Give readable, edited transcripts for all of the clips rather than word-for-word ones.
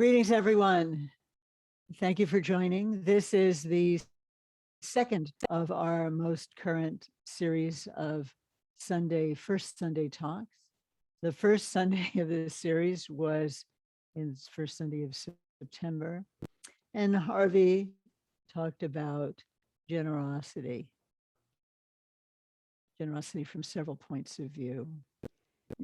Greetings, everyone. Thank you for joining. This is the second of our most current series of first Sunday talks. The first Sunday of this series was in the first Sunday of September, and Harvey talked about generosity from several points of view.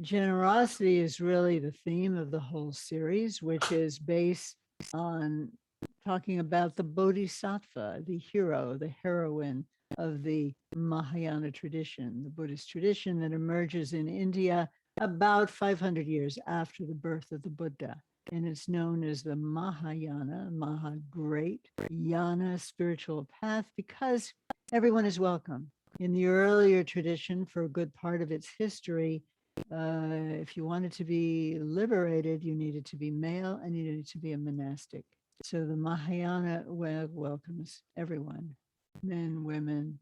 Generosity is really the theme of the whole series, which is based on talking about the Bodhisattva, the hero, the heroine of the Mahayana tradition, the Buddhist tradition that emerges in India about 500 years after the birth of the Buddha. And it's known as the Mahayana, Maha great, Yana spiritual path, because everyone is welcome. In the earlier tradition, for a good part of its history, if you wanted to be liberated, you needed to be male and you needed to be a monastic. So the Mahayana welcomes everyone, men, women,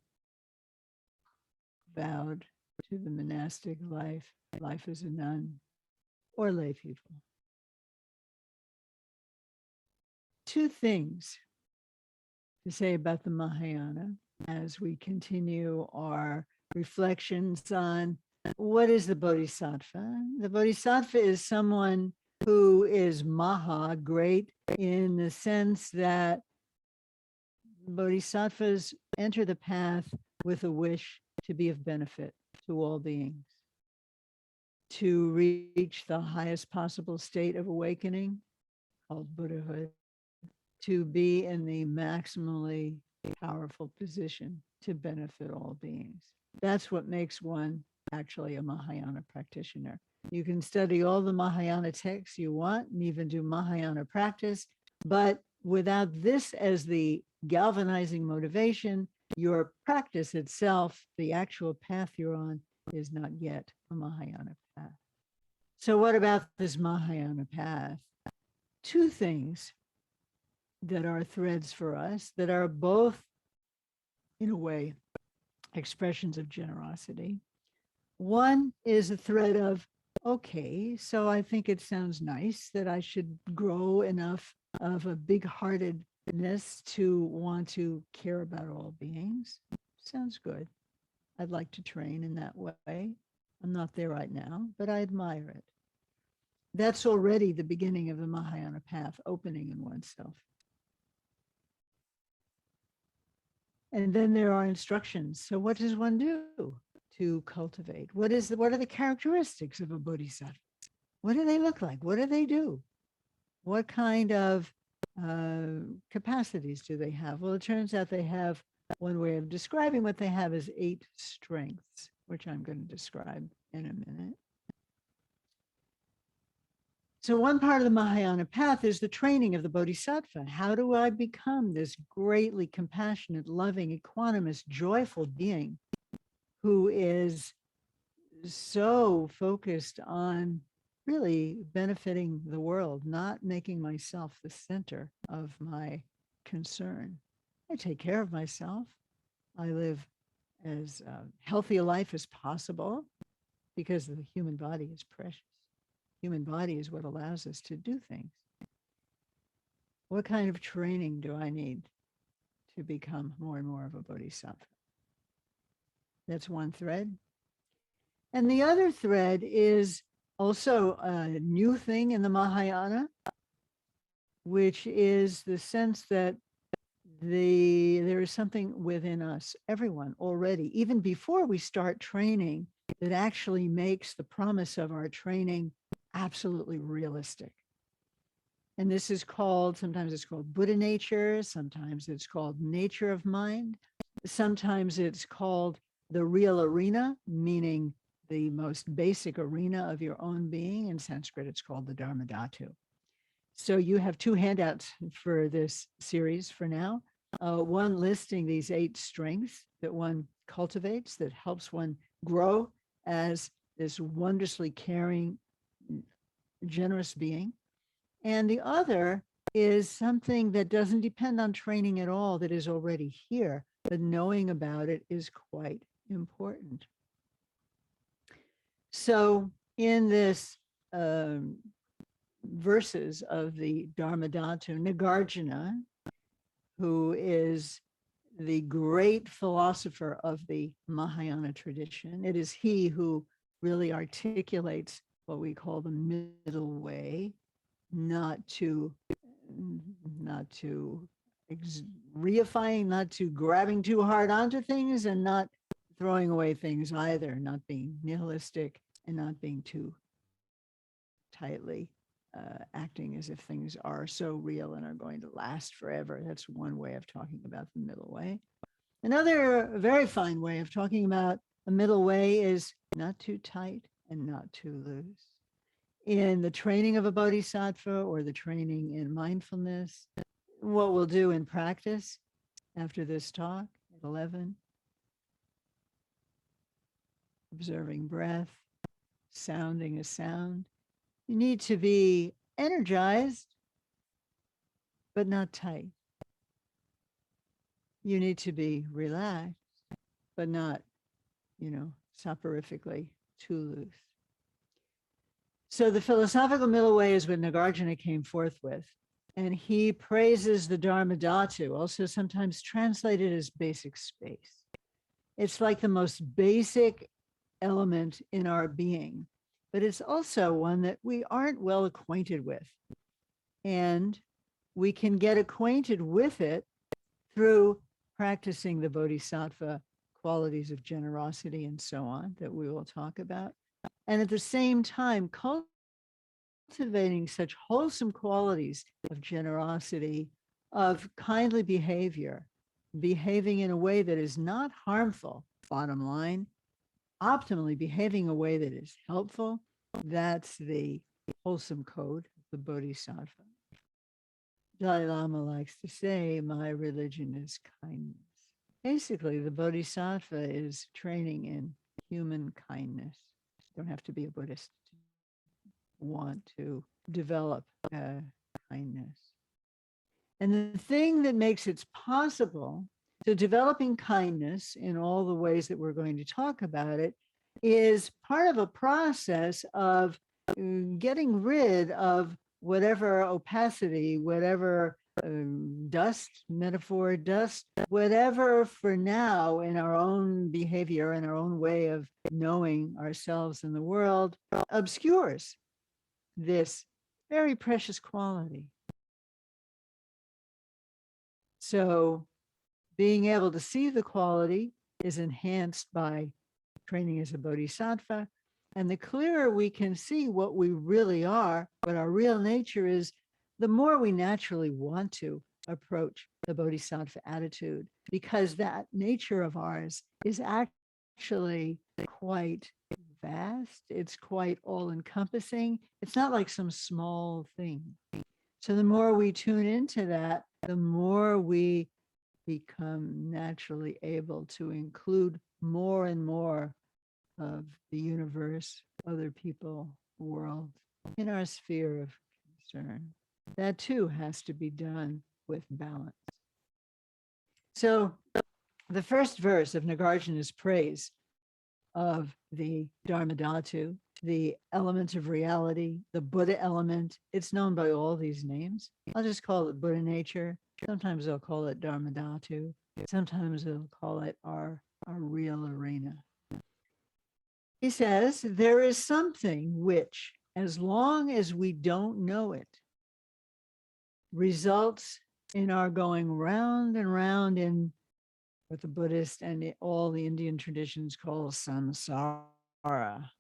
vowed to the monastic life, life as a nun, or lay people. Two things to say about the Mahayana as we continue our reflections on what is the Bodhisattva? The Bodhisattva is someone who is Maha, great, in the sense that Bodhisattvas enter the path with a wish to be of benefit to all beings, to reach the highest possible state of awakening, called Buddhahood, to be in the maximally powerful position to benefit all beings. That's what makes one actually a Mahayana practitioner. You can study all the Mahayana texts you want and even do Mahayana practice, but without this as the galvanizing motivation, your practice itself, the actual path you're on, is not yet a Mahayana path. So what about this Mahayana path? Two things that are threads for us that are both, in a way, expressions of generosity. One is a thread of, okay, so I think it sounds nice that I should grow enough of a big-heartedness to want to care about all beings. Sounds good. I'd like to train in that way. I'm not there right now, but I admire it. That's already the beginning of the Mahayana path, opening in oneself. And then there are instructions. So what does one do to cultivate? What are the characteristics of a bodhisattva? What do they look like? What do they do? What kind of capacities do they have? Well, it turns out they have, one way of describing what they have is 8 strengths, which I'm going to describe in a minute. So one part of the Mahayana path is the training of the Bodhisattva. How do I become this greatly compassionate, loving, equanimous, joyful being who is so focused on really benefiting the world, not making myself the center of my concern? I take care of myself. I live as healthy a life as possible because the human body is precious. Human body is what allows us to do things. What kind of training do I need to become more and more of a bodhisattva? That's one thread. And the other thread is also a new thing in the Mahayana, which is the sense that there is something within us, everyone already, even before we start training, that actually makes the promise of our training absolutely realistic. And this is called, sometimes it's called Buddha nature, sometimes it's called nature of mind, sometimes it's called the real arena, meaning the most basic arena of your own being. In Sanskrit, it's called the Dharma Dhatu. So you have 2 handouts for this series for now. One listing these 8 strengths that one cultivates that helps one grow as this wondrously caring, generous being. And the other is something that doesn't depend on training at all, that is already here, but knowing about it is quite important. So in this verses of the Dharmadhatu, Nagarjuna, who is the great philosopher of the Mahayana tradition. It is he who really articulates what we call the middle way, not to reifying, not to grabbing too hard onto things, and not throwing away things either, not being nihilistic and not being too tightly acting as if things are so real and are going to last forever. That's one way of talking about the middle way. Another very fine way of talking about the middle way is not too tight and not too loose. In the training of a bodhisattva or the training in mindfulness, what we'll do in practice after this talk at 11, observing breath, sounding a sound. You need to be energized, but not tight. You need to be relaxed, but not, soporifically too loose. So the philosophical middle way is what Nagarjuna came forth with. And he praises the Dharmadhatu, also sometimes translated as basic space. It's like the most basic element in our being, but it's also one that we aren't well acquainted with. And we can get acquainted with it through practicing the bodhisattva qualities of generosity and so on that we will talk about. And at the same time, cultivating such wholesome qualities of generosity, of kindly behavior, behaving in a way that is not harmful, bottom line, optimally behaving a way that is helpful. That's the wholesome code of the Bodhisattva. Dalai Lama likes to say, my religion is kindness. Basically, the Bodhisattva is training in human kindness. You don't have to be a Buddhist to want to develop kindness. And the thing that makes it possible to developing kindness in all the ways that we're going to talk about it is part of a process of getting rid of whatever opacity, whatever dust, metaphor, dust, whatever for now in our own behavior and our own way of knowing ourselves and the world obscures this very precious quality. So being able to see the quality is enhanced by training as a bodhisattva. And the clearer we can see what we really are, what our real nature is, the more we naturally want to approach the bodhisattva attitude, because that nature of ours is actually quite vast. It's quite all-encompassing. It's not like some small thing. So the more we tune into that, the more we become naturally able to include more and more of the universe, other people, world, in our sphere of concern. That too has to be done with balance. So the first verse of Nagarjuna's praise of the Dharmadhatu, the element of reality, the Buddha element, it's known by all these names. I'll just call it Buddha nature. Sometimes they'll call it Dharmadhatu. Sometimes they'll call it our real arena. He says, there is something which, as long as we don't know it, results in our going round and round in what the Buddhist and all the Indian traditions call samsara.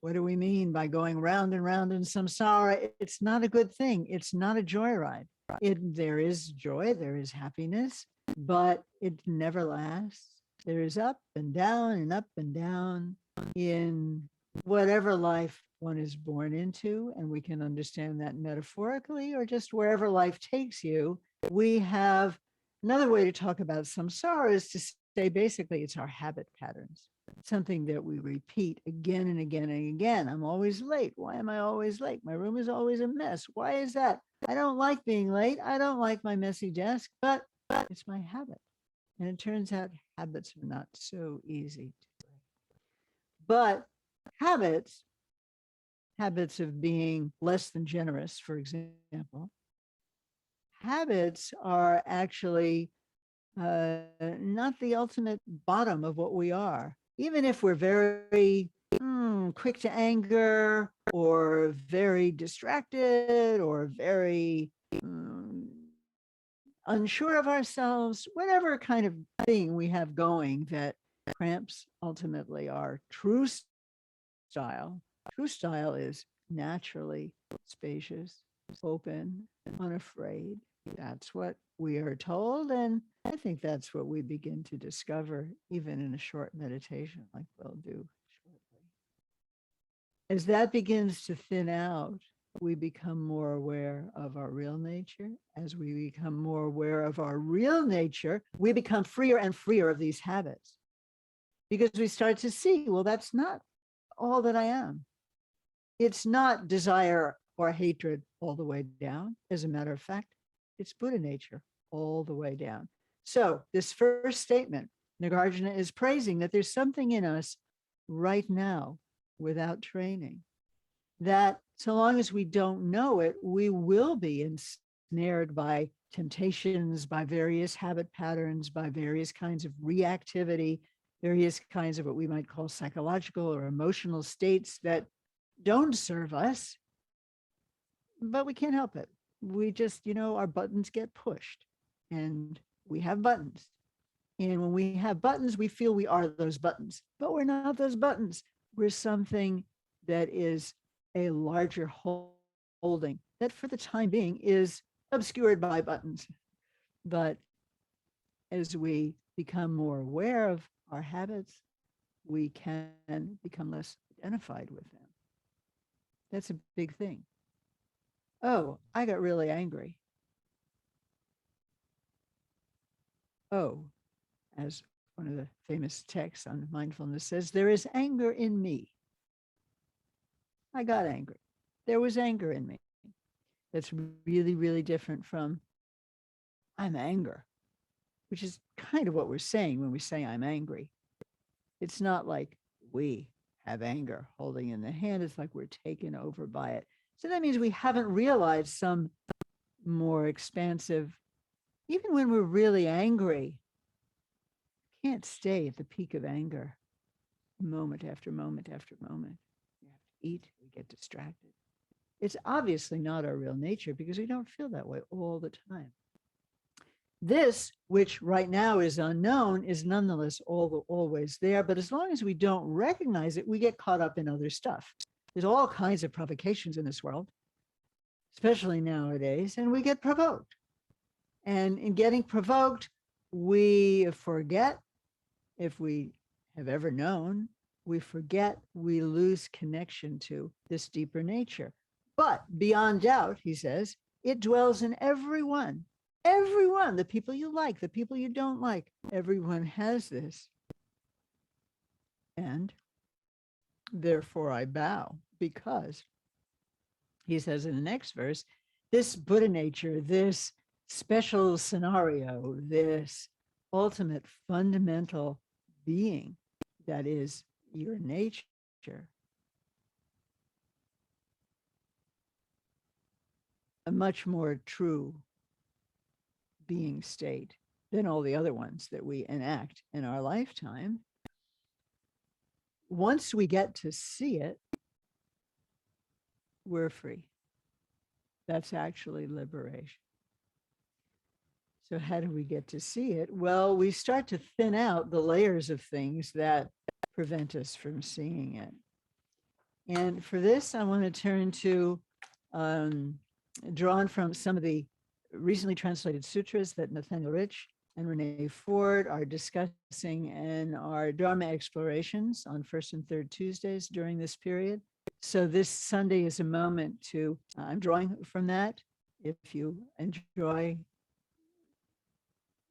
What do we mean by going round and round in samsara? It's not a good thing. It's not a joyride. There is joy, there is happiness, but it never lasts. There is up and down in whatever life one is born into, and we can understand that metaphorically or just wherever life takes you. We have another way to talk about samsara is to say basically it's our habit patterns, something that we repeat again and again and again. I'm always late. Why am I always late? My room is always a mess. Why is that? I don't like being late. I don't like my messy desk, but it's my habit. And it turns out habits are not so easy to break. But habits habits of being less than generous, for example. Habits are actually not the ultimate bottom of what we are. Even if we're very quick to anger or very distracted or very unsure of ourselves, whatever kind of thing we have going that cramps ultimately our true style. True style is naturally spacious, open, unafraid. That's what we are told. And I think that's what we begin to discover, even in a short meditation like we'll do shortly. As that begins to thin out, we become more aware of our real nature. As we become more aware of our real nature, we become freer and freer of these habits because we start to see, well, that's not all that I am. It's not desire or hatred all the way down. As a matter of fact, it's Buddha nature all the way down. So this first statement, Nagarjuna is praising that there's something in us right now without training, that so long as we don't know it, we will be ensnared by temptations, by various habit patterns, by various kinds of reactivity, various kinds of what we might call psychological or emotional states that don't serve us, but we can't help it. We just, our buttons get pushed and we have buttons. And when we have buttons, we feel we are those buttons, but we're not those buttons. We're something that is a larger holding that for the time being is obscured by buttons. But as we become more aware of our habits, we can become less identified with them. That's a big thing. Oh, I got really angry. Oh, as one of the famous texts on mindfulness says, there is anger in me. I got angry. There was anger in me. That's really, really different from I'm anger, which is kind of what we're saying when we say I'm angry. It's not like we have anger holding in the hand. It's like we're taken over by it. So that means we haven't realized some more expansive, even when we're really angry, can't stay at the peak of anger moment after moment after moment. We have to eat, we get distracted. It's obviously not our real nature because we don't feel that way all the time. This, which right now is unknown, is nonetheless always there. But as long as we don't recognize it, we get caught up in other stuff. There's all kinds of provocations in this world, especially nowadays, and we get provoked. And in getting provoked, we forget, if we have ever known, we forget, we lose connection to this deeper nature. But beyond doubt, he says, it dwells in everyone. Everyone, the people you like, the people you don't like, everyone has this. And therefore I bow, because he says in the next verse, this Buddha nature, this special scenario, this ultimate fundamental being that is your nature, a much more true being state than all the other ones that we enact in our lifetime. Once we get to see it, we're free. That's actually liberation. So how do we get to see it? Well, we start to thin out the layers of things that prevent us from seeing it. And for this, I want to turn to drawn from some of the recently translated sutras that Nathaniel Rich and Renee Ford are discussing in our Dharma explorations on first and third Tuesdays during this period. So this Sunday is a moment to, I'm drawing from that. If you enjoy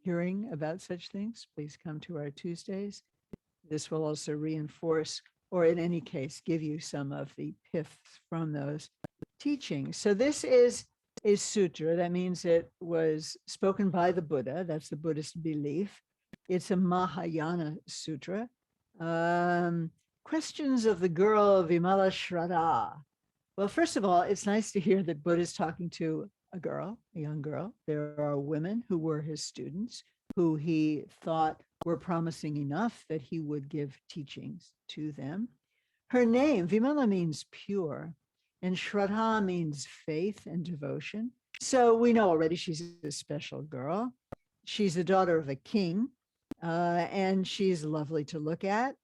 hearing about such things, please come to our Tuesdays. This will also reinforce, or in any case, give you some of the pith from those teachings. So this is a sutra. That means it was spoken by the Buddha. That's the Buddhist belief. It's a Mahayana sutra. Questions of the girl Vimala Shraddha. Well, first of all, it's nice to hear that Buddha's talking to a girl, a young girl. There are women who were his students who he thought were promising enough that he would give teachings to them. Her name, Vimala, means pure, and Shraddha means faith and devotion. So we know already she's a special girl. She's the daughter of a king, and she's lovely to look at.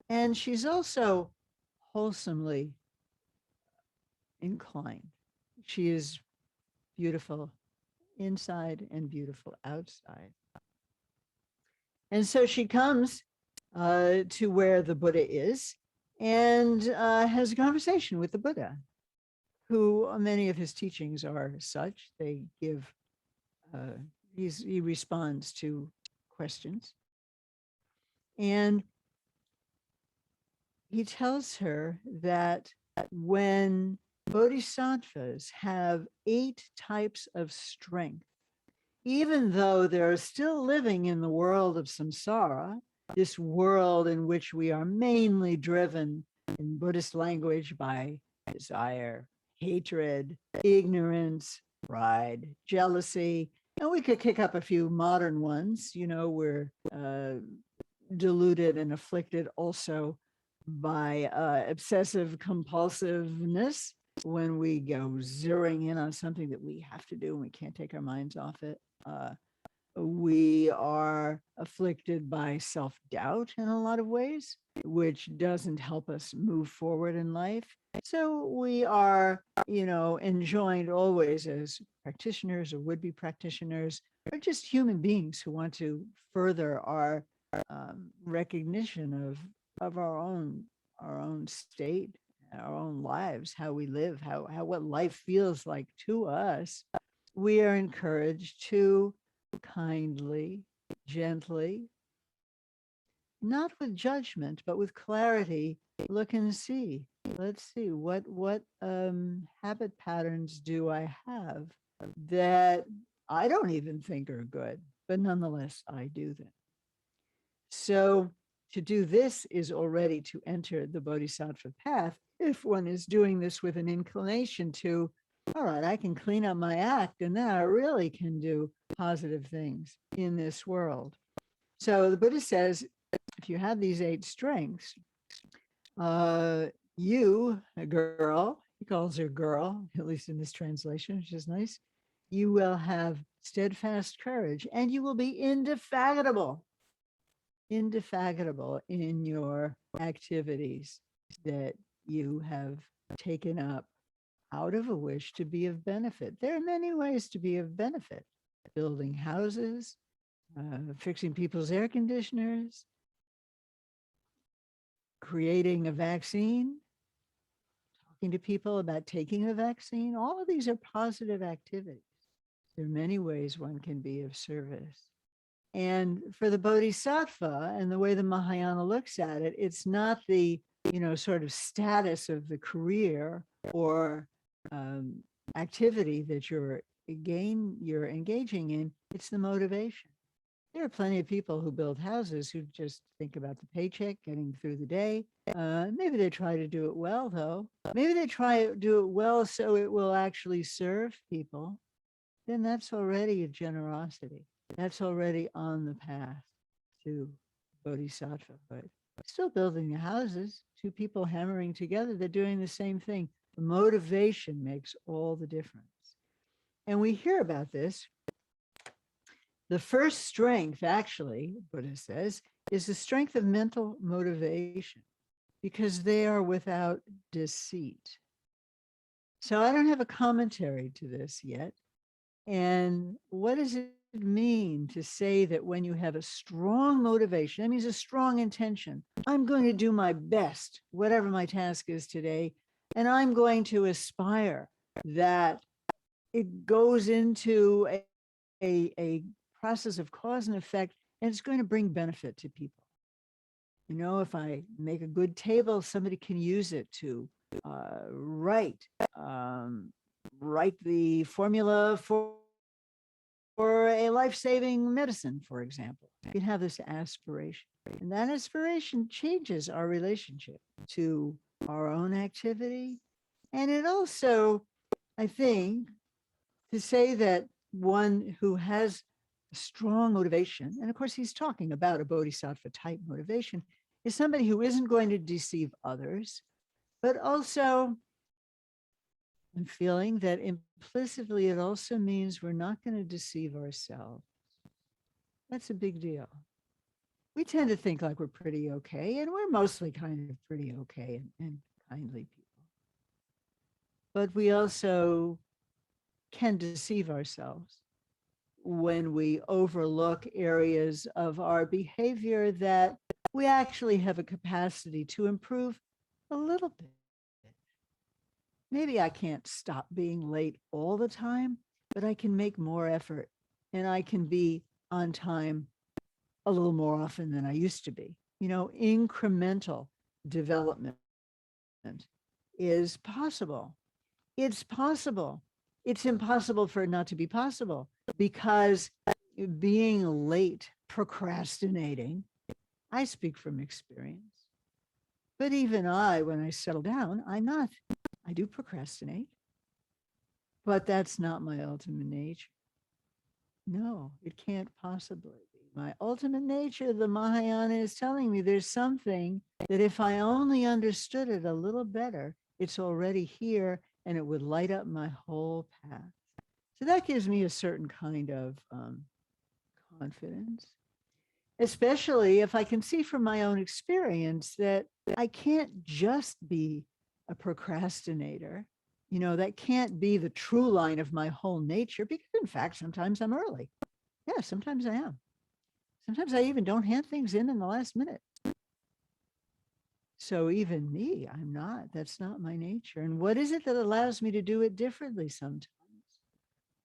And she's also wholesomely inclined. She is beautiful inside and beautiful outside. And so she comes to where the Buddha is and has a conversation with the Buddha, who many of his teachings are such. They give, he responds to questions. And he tells her that when bodhisattvas have 8 types of strength, even though they're still living in the world of samsara, this world in which we are mainly driven in Buddhist language by desire, hatred, ignorance, pride, jealousy. And we could kick up a few modern ones. You know, we're deluded and afflicted also by obsessive compulsiveness when we go zeroing in on something that we have to do and we can't take our minds off it. We are afflicted by self-doubt in a lot of ways, which doesn't help us move forward in life. So we are, enjoined always as practitioners or would-be practitioners, or just human beings who want to further our recognition of our own state, our own lives, how we live, how what life feels like to us. We are encouraged to kindly, gently, not with judgment, but with clarity, look and see. Let's see what habit patterns do I have that I don't even think are good, but nonetheless I do them. So to do this is already to enter the bodhisattva path if one is doing this with an inclination to, all right, I can clean up my act and then I really can do positive things in this world. So the Buddha says, if you have these 8 strengths, you, a girl, he calls her girl, at least in this translation, which is nice, you will have steadfast courage and you will be indefatigable in your activities that you have taken up out of a wish to be of benefit. There are many ways to be of benefit: building houses, fixing people's air conditioners, creating a vaccine, talking to people about taking a vaccine. All of these are positive activities. There are many ways one can be of service. And for the bodhisattva and the way the Mahayana looks at it, it's not the, sort of status of the career or activity that you're engaging in. It's the motivation. There are plenty of people who build houses who just think about the paycheck, getting through the day. Maybe they try to do it well, though. Maybe they try to do it well so it will actually serve people. Then that's already a generosity. That's already on the path to bodhisattva. But still building the houses, 2 people hammering together, they're doing the same thing. The motivation makes all the difference. And we hear about this. The first strength, actually, Buddha says, is the strength of mental motivation, because they are without deceit. So I don't have a commentary to this yet. And what does it mean to say that when you have a strong motivation, that means a strong intention? I'm going to do my best, whatever my task is today, and I'm going to aspire that it goes into a process of cause and effect, and it's going to bring benefit to people. If I make a good table, somebody can use it to write the formula for a life-saving medicine, for example. You can have this aspiration. And that aspiration changes our relationship to our own activity And it also, I think, to say that one who has strong motivation, and of course he's talking about a bodhisattva type motivation, is somebody who isn't going to deceive others, but also I'm feeling that implicitly it also means we're not going to deceive ourselves. That's a big deal. We tend to think like we're pretty okay, and we're mostly kind of pretty okay and kindly people. But we also can deceive ourselves when we overlook areas of our behavior that we actually have a capacity to improve a little bit. Maybe I can't stop being late all the time, but I can make more effort and I can be on time a little more often than I used to be. You know, incremental development is possible. It's possible. It's impossible for it not to be possible because being late, procrastinating, I speak from experience. But even I, when I settle down, I do procrastinate, but that's not my ultimate nature. No, it can't possibly be. My ultimate nature, the Mahayana is telling me there's something that if I only understood it a little better, it's already here and it would light up my whole path. So that gives me a certain kind of confidence, especially if I can see from my own experience that I can't just be a procrastinator. You know, that can't be the true line of my whole nature because, in fact, sometimes I'm early. Yeah, sometimes I am. Sometimes I even don't hand things in the last minute. So even me, I'm not. That's not my nature. And what is it that allows me to do it differently sometimes?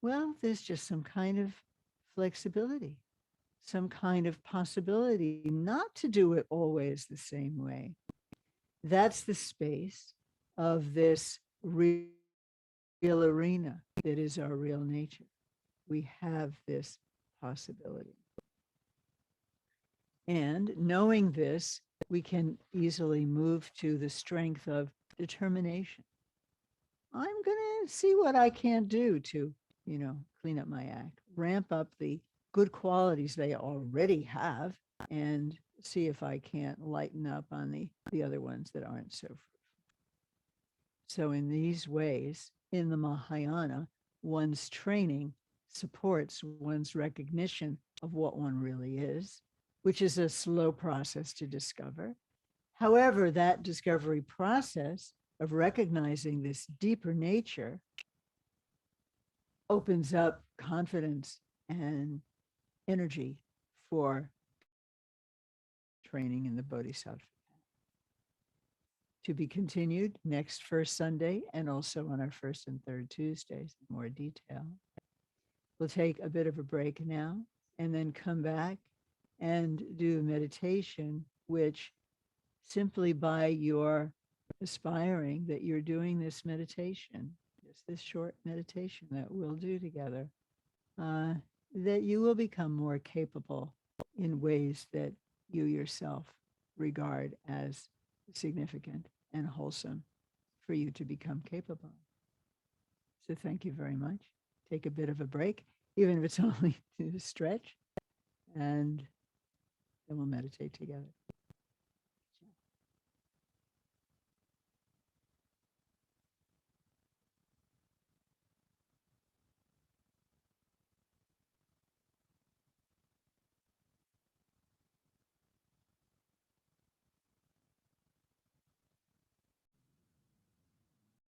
Well, there's just some kind of flexibility, some kind of possibility not to do it always the same way. That's the space of this real arena that is our real nature. We have this possibility. And knowing this, we can easily move to the strength of determination. I'm going to see what I can do to, clean up my act, ramp up the good qualities they already have, and see if I can't lighten up on the other ones that aren't so fruitful. So in these ways, in the Mahayana, one's training supports one's recognition of what one really is, which is a slow process to discover. However, that discovery process of recognizing this deeper nature opens up confidence and energy for training in the Bodhisattva. To be continued next first Sunday and also on our first and third Tuesdays in more detail. We'll take a bit of a break now and then come back and do a meditation, which simply by your aspiring that you're doing this meditation, just this short meditation that we'll do together, that you will become more capable in ways that you yourself regard as significant and wholesome for you to become capable. So thank you very much. Take a bit of a break, even if it's only to stretch, and then we'll meditate together.